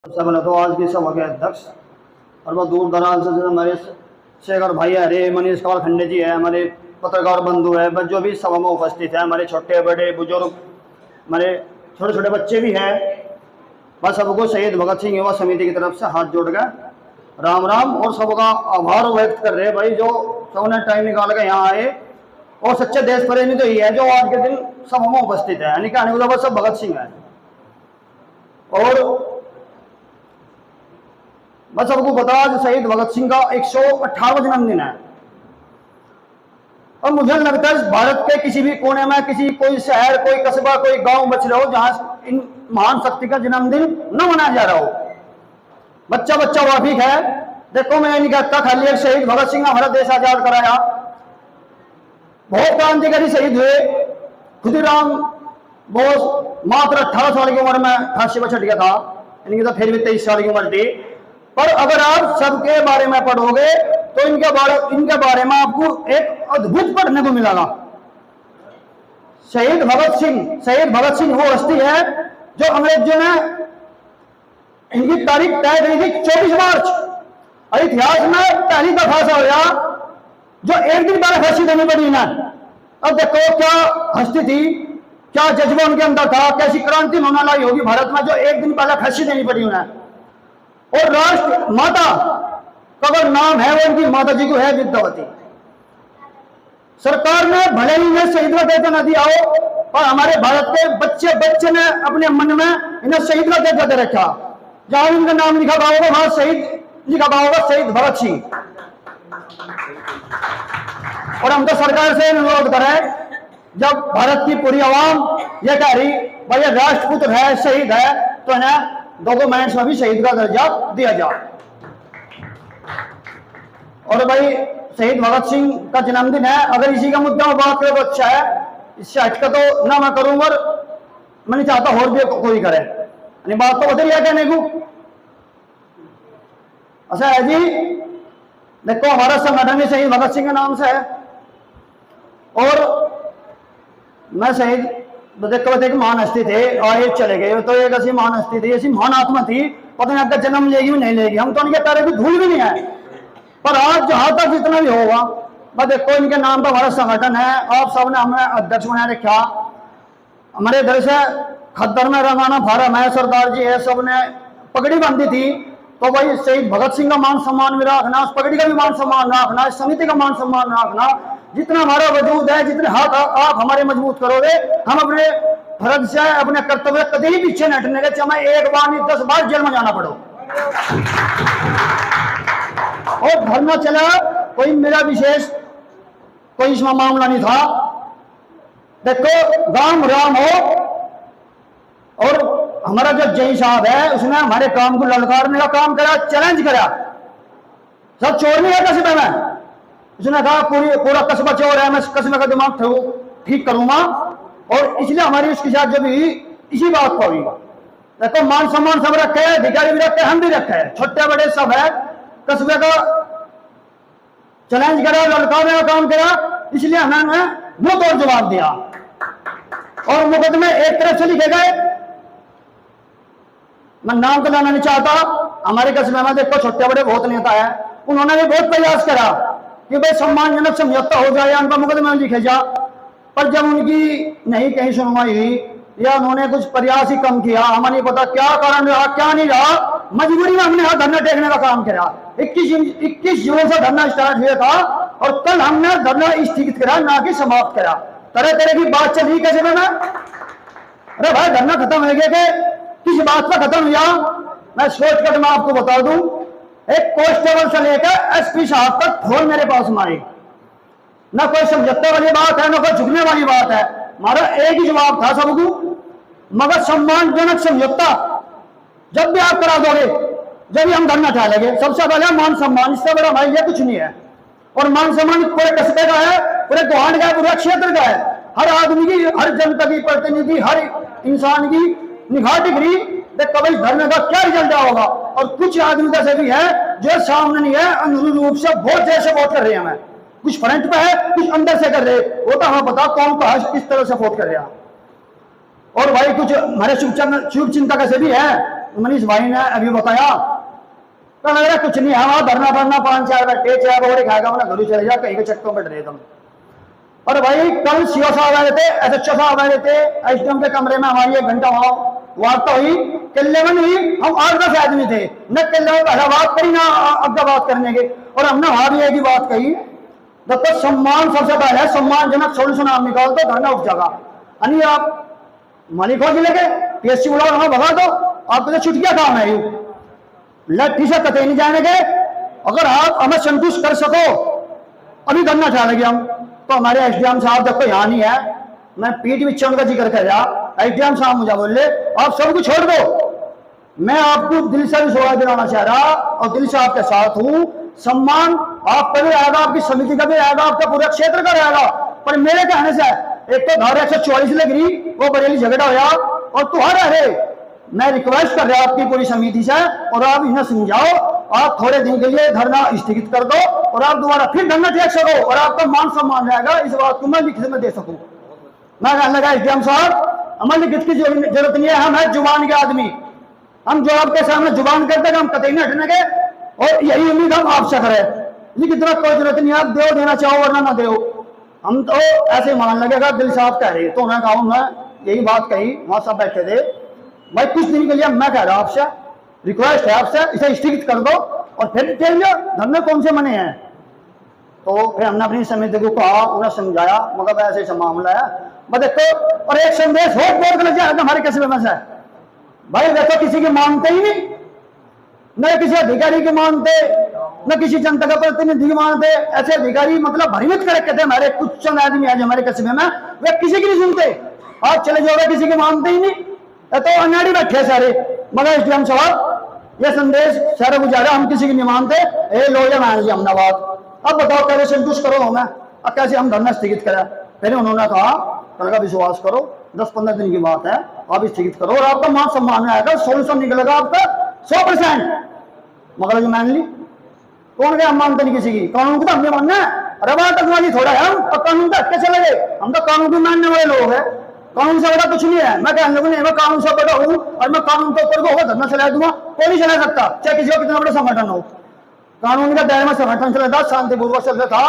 सबसे पहले तो आज की सभा के अध्यक्ष और वो दूर दराज से हमारे शेखर भाई है, रे मनीष कौर खंडे जी है, हमारे पत्रकार बंधु है, बस जो भी सभा में उपस्थित है, हमारे छोटे बड़े बुजुर्ग, हमारे छोटे छोटे बच्चे भी हैं, बस सबको शहीद भगत सिंह युवा समिति की तरफ से हाथ जोड़ कर राम राम और सबका आभार व्यक्त कर रहे हैं भाई, जो सबने टाइम निकाल कर यहाँ आए। और सच्चे देश प्रेमी तो ये है जो आज के दिन सभा में उपस्थित है, यानी कि आने वाला सब भगत सिंह है। और बस सबको पता आज शहीद भगत सिंह का 118वां जन्मदिन है। और मुझे लगता है भारत के किसी भी कोने में किसी कोई शहर, कोई कस्बा, कोई गांव बच रहा हो जहां इन महान शक्ति का जन्मदिन न मनाया जा रहा हो। बच्चा बच्चा वाफिक है। देखो मैं नहीं कहता खाली एक शहीद भगत सिंह हमारा देश आजाद कराया, बहुत क्रांतिकारी शहीद हुए। खुदीराम बोस मात्र 18 साल की उम्र में फांसी पर चढ़ गया था, इनकी तो फिर भी 23 साल की उम्र थी। पर अगर आप सबके बारे में पढ़ोगे तो इनके बारे में आपको एक अद्भुत पढ़ने को मिलेगा। शहीद भगत सिंह वो हस्ती है जो अंग्रेजों ने इनकी तारीख तय करी थी 24 मार्च, और इतिहास में पहली दफा ऐसा होया जो एक दिन पहले फांसी देनी पड़ी ना। अब देखो क्या हस्ती थी, क्या जज्बा उनके अंदर था, कैसी क्रांति होना लाई होगी भारत में जो एक दिन पहले फांसी देनी पड़ी उन्हें। और राष्ट्र माता का अगर नाम है वो उनकी माता जी को है विद्यावती। सरकार ने भले ही इन्हें शहीद का दर्जा न दिया हो, पर हमारे भारत के बच्चे ने अपने मन में इन्हें शहीद का दर्जा दे रखा। जहां इनका नाम लिखा हुआ होगा वहां शहीद लिखा हुआ होगा शहीद भगत सिंह। और हम तो सरकार से अनुरोध करें, जब भारत की पूरी आवाम ये कह रही भाई ये राष्ट्रपुत्र है, शहीद है, तो इन्हें डॉक्यूमेंट्स में भी शहीद का दर्जा दिया जाए। और भाई शहीद भगत सिंह का जन्मदिन है, अगर इसी का मुद्दा में बात करें तो अच्छा है, इससे हटकर तो ना मैं करूंगा और मैं नहीं चाहता और भी कोई करे। बात तो उधर ही कहने को अच्छा है जी। देखो हमारा संगठन भी शहीद भगत सिंह के नाम से है, और मैं शहीद देखो एक महान हस्ती थे और चले गए, तो एक ऐसी महान हस्ती थी, ऐसी महान आत्मा थी, पता नहीं आपका जन्म लेगी नहीं लेगी, हम तो उनके तारे भी धूल भी नहीं है। पर आज जहां तक जितना भी होगा, बस देखो इनके नाम पर हमारा संगठन है, आप सबने हमें अध्यक्ष बनाए रखा। हमारे इधर से खद्दर में रंगाना फार्म है, सरदार जी है, सबने पगड़ी बांधी थी। तो भाई शहीद भगत सिंह का मान सम्मान भी रखना, उस पगड़ी का भी मान सम्मान रखना, इस समिति का मान सम्मान रखना। जितना हमारा वजूद है, जितने हाथ आप हमारे मजबूत करोगे, हम अपने फर्ज से अपने कर्तव्य कभी भी पीछे न हटने के, चाहे एक बार नहीं 10 बार जेल में जाना पड़ो। और धरना चला, कोई मेरा विशेष कोई इसमें मामला नहीं था। देखो राम राम हो, और हमारा जो जय साहब है उसने हमारे काम को ललकारने का काम करा, चैलेंज करा। सब चोर नहीं है कस्बे में, उसने कहा पूरा कस्बा चोर है, मैं कस्बे का दिमाग ठीक करूंगा। और इसलिए हमारी उसके साथ जब इसी बात पर हुई। देखो मान सम्मान सब रखे हैं, अधिकारी भी रखे हैं, हम भी रखे हैं, छोटे बड़े सब है। कस्बे का चैलेंज करा, ललकारने का काम करा, इसलिए हमने मुंह तोड़ जवाब दिया। और मुकदमे एक तरफ से लिखे गए, मैं नाम तो लाना नहीं चाहता। हमारे कस्बे में देखो छोटे बड़े बहुत नेता है, उन्होंने भी बहुत प्रयास करा कि भाई सम्मानजनक समझौता हो जाए, उनका मुकदमा लिखे जा। पर जब उनकी नहीं कहीं सुनवाई हुई या उन्होंने कुछ प्रयास ही कम किया, हमें नहीं पता क्या कारण रहा क्या नहीं रहा, मजबूरी में हमने यहाँ धरना टेकने का काम किया। 21 जून से धरना स्टार्ट हुआ था, और कल हमने धरना स्थगित करा, ना कि समाप्त करा। तरह तरह की बात चल रही कैसे में। अरे भाई धरना खत्म हो गया कि किस बात पर खत्म हुआ? मैं शॉर्टकट में आपको बता दूं, एक कांस्टेबल से लेकर एसपी साहब तक फोन मेरे पास मारे, ना कोई समझौते वाली बात है, ना कोई झुकने वाली बात है। हमारा एक ही जवाब था सबको, मगर सम्मानजनक समझौता जब भी आप करा दोगे, जब भी हम धरना उठा लेंगे। सबसे पहले मान सम्मान, इससे बड़ा भाई ये कुछ नहीं है। और मान सम्मान पूरे कस्बे का है, पूरे गोहांड का है, पूरे क्षेत्र का है। हर आदमी की, हर जनता की प्रतिनिधि, हर इंसान की निगाह टिकरी देखो भाई धरने का क्या रिजल्ट होगा। और कुछ आदमी ऐसे भी है जो सामने नहीं है, अंदरूनी रूप से वोट जैसे वोट कर रहे हैं, हमें कुछ फ्रंट पे है, कुछ अंदर से कर रहे, वो तो हमें पता कौन कहा किस तरह से वोट कर रहा। और भाई कुछ हमारे शुभ चिंतक ऐसे भी है मनीष भाई ने अभी बताया, तो लग रहा कुछ नहीं है वहां धरना भरना, 5-4 बैठे चाय पकौड़े खाएगा अपना घर चले जा, कहीं के चक्कों बैठ रहे तुम। और भाई कल सीओ साहब आए थे, एसएचओ साहब आए थे, एसडीएम के कमरे में हमारी 1 घंटा वहां वार्ता हुई। किले में नहीं, हम 8-10 आदमी थे, न किले में पहला बात करी ना अब बात करने के। और हमने वहां भी एक ही बात कही, देखो सम्मान सबसे पहले है, सम्मानजनक सोल्यूशन आप निकाल दो, धरना उठ जाएगा। यानी आप मालिक हो जिले के पीएससी बुलाओ, हमें भगा दो, आपको तो छुट्टियां काम है, लट्ठी से कतई नहीं जाने के। अगर आप हमें संतुष्ट कर सको अभी धरना उठा लेंगे हम। तो हमारे एसडीएम साहब देखो यहाँ नहीं है, मैं पीठ विचरण का जिक्र कर रहा, एसडीएम साहब मुझे बोले आप सब कुछ छोड़ दो, मैं आपको दिल से विश्वास दिलाना चाह रहा और दिल से आपके साथ हूं। सम्मान आपका भी आएगा, आपकी समिति का भी आएगा, आपका पूरा क्षेत्र का रहेगा। पर मेरे कहने से एक तो धारा 144 लग रही, वो बरेली झगड़ा होया और तुहारा है, मैं रिक्वेस्ट कर रहा आपकी पूरी समिति से, और आप इन्हें समझाओ, आप थोड़े दिन के लिए धरना स्थगित कर दो और आप दोबारा फिर धरना टेक सको और आपका मान सम्मान रहेगा। इस बात को मैं लिखित में दे सकूं। मैं कहने लगा एसडीएम साहब हमें लिखित की जरूरत नहीं है, हम है जुबान के आदमी, हम जो आपके सामने जुबान करते हैं हम कतई नहीं हटने के, और यही उम्मीद हम आपसे करें। लिखित में कोई जरूरत नहीं है, आप दो देना चाहो वरना ना दो, हम तो ऐसे मान लगेगा दिल साहब कह रहे। तो उन्होंने कहा, मैं यही बात कही, वहां सब बैठे थे, भाई कुछ दिन के लिए मैं कह रहा हूं आपसे, रिक्वेस्ट है आपसे, इसे स्थगित कर दो और फिर चल जाओ, धरने कौन से मने हैं। तो फिर हमने अपनी समिति को कहा, उन्हें समझाया, मगर ऐसे ऐसा मामला है। बस देखो, और एक संदेश हो बोर्ड कर जाए हमारे कस्बे में से, भाई देखो किसी की मानते ही नहीं, न किसी अधिकारी की मानते, न किसी जनता का प्रतिनिधि की मानते। ऐसे अधिकारी मतलब भ्रमित कर रखे थे हमारे कुछ चंद आदमी आज हमारे कस्बे में, वे किसी की नहीं सुनते, आप चले जाओगे किसी की मानते ही नहीं, तो अनाड़ी बैठे सारे। मगर एसडीएम साहब ये संदेश सारे गुजारा, हम किसी की नहीं मानते, ए लो ये मान लिया हमने बात, अब बताओ कैसे संतुष्ट करो हमें, अब कैसे हम धरना स्थगित करें। फिर उन्होंने कहा, कल का विश्वास करो, 10-15 दिन की बात है, आप स्थगित करो और आपका मान सम्मान आएगा, सोल्यूशन निकलेगा आपका 100%। मगर जो मान ली, कौन गया, हम मानते नहीं किसी की, कानून को तो हमने मानना है। अरे बात अखबारी थोड़ा है, हम कानून तो हटके चले गए, हम तो कानून को मानने वाले लोग हैं, कानून से बड़ा कुछ नहीं है। मैं कहने लगूं नहीं, मैं कानून से बड़ा हूं और मैं कानून के ऊपर को होगा धरना चला दूंगा, कोई नहीं चला सकता, चाहे किसी का कितना बड़ा संगठन हो। कानून का दायरे में संगठन चला था, शांतिपूर्वक चल रहा था,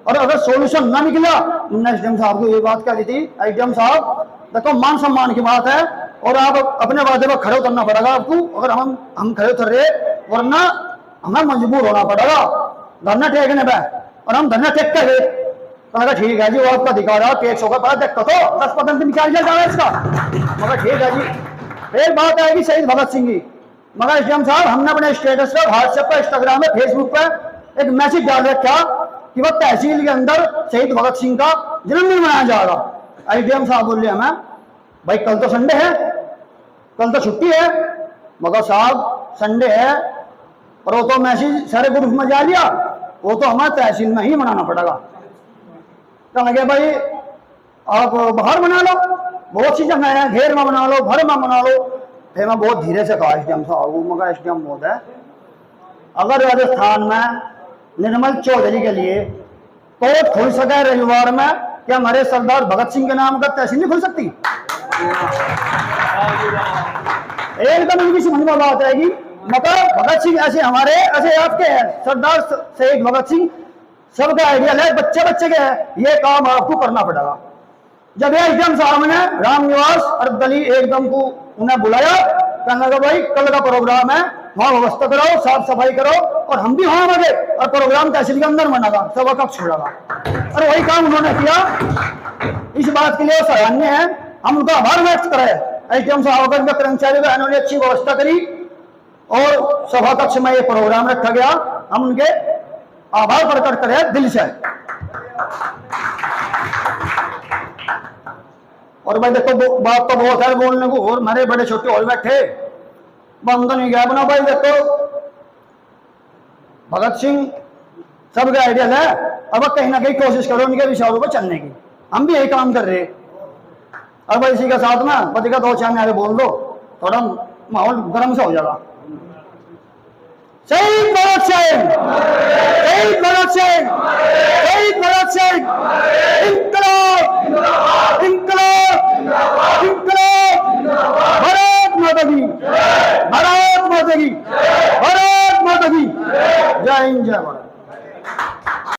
और अगर सोल्यूशन ना निकला, एसडीएम साहब को ये बात कह दी थी, एसडीएम साहब देखो मान सम्मान की बात है और आप अपने वादे पर खड़े उतरना पड़ेगा आपको, अगर हम खड़े उतर रहे, वरना हमें मजबूर होना पड़ेगा धरना टेकने पर, और हम धरना टेक कर गए। तो ठीक है जी, वो आपका अधिकार है, टेक्स होगा, पता देखो तो 10-15 दिन निकाल जाएगा इसका, मगर ठीक है जी। फिर बात आएगी शहीद भगत सिंह की। मगर एसडीएम साहब हमने अपने स्टेटस पर, व्हाट्सएप पर, इंस्टाग्राम में, फेसबुक पर एक मैसेज डाल रखा कि वह तहसील के अंदर शहीद भगत सिंह का जन्मदिन मनाया जाएगा। एसडीएम साहब बोल रहे हमें, भाई कल तो संडे है, कल तो छुट्टी है। मगर साहब संडे है और वो तो मैसेज सारे ग्रुप में जा लिया, वो तो हमें तहसील में ही मनाना पड़ेगा। कहने लगे भाई आप बाहर बना लो, बहुत सी जगह है, घेर में बना लो, घर में बना लो। फिर मैं बहुत धीरे से कहा एसडीएम साहब, मगर एसडीएम बहुत है, अगर राजस्थान में निर्मल चौधरी के लिए कोर्ट खुल सके रविवार में, क्या हमारे सरदार भगत सिंह के नाम का तहसील नहीं खुल सकती? एकदम इनकी समझ में बात आएगी। मतलब भगत सिंह ऐसे हमारे ऐसे आपके हैं, सरदार शहीद भगत सिंह सबका आइडिया है, बच्चे बच्चे के है, ये काम आपको करना पड़ेगा। जब एसडीएम साहब ने रामनिवास और दली एकदम को उन्हें बुलाया, कहने लगा भाई कल का प्रोग्राम है, वहां व्यवस्था कराओ, साफ सफाई करो, और हम भी वहां बने और प्रोग्राम तहसील के अंदर मनागा, सभा कक्ष छोड़ेगा। और वही काम उन्होंने किया, इस बात के लिए सराहनीय है, हम उनका आभार व्यक्त करें। एसडीएम साहब का कर्मचारी बहनों ने अच्छी व्यवस्था करी और सभा कक्ष में ये प्रोग्राम रखा गया, हम उनके आभार प्रकट करें दिल से। और भाई देखो बात तो बहुत है बोलने को, और मेरे बड़े छोटे और बैठे बंद नहीं गया बना। भाई देखो भगत सिंह सबका आइडिया है, अब कहीं ना कहीं कोशिश करो उनके विचारों पर चलने की, हम भी यही काम कर रहे। और भाई इसी के साथ में पति का 2-4 नारे बोल दो, थोड़ा माहौल गर्म सा हो जाएगा। शहीद भगत सिंह, शहीद भगत सिंह, शहीद भगत सिंह, इंकलाब, इंकलाब, इंकलाब, भारत माता की, भारत माता की, भारत माता की, जय हिंद जय भारत।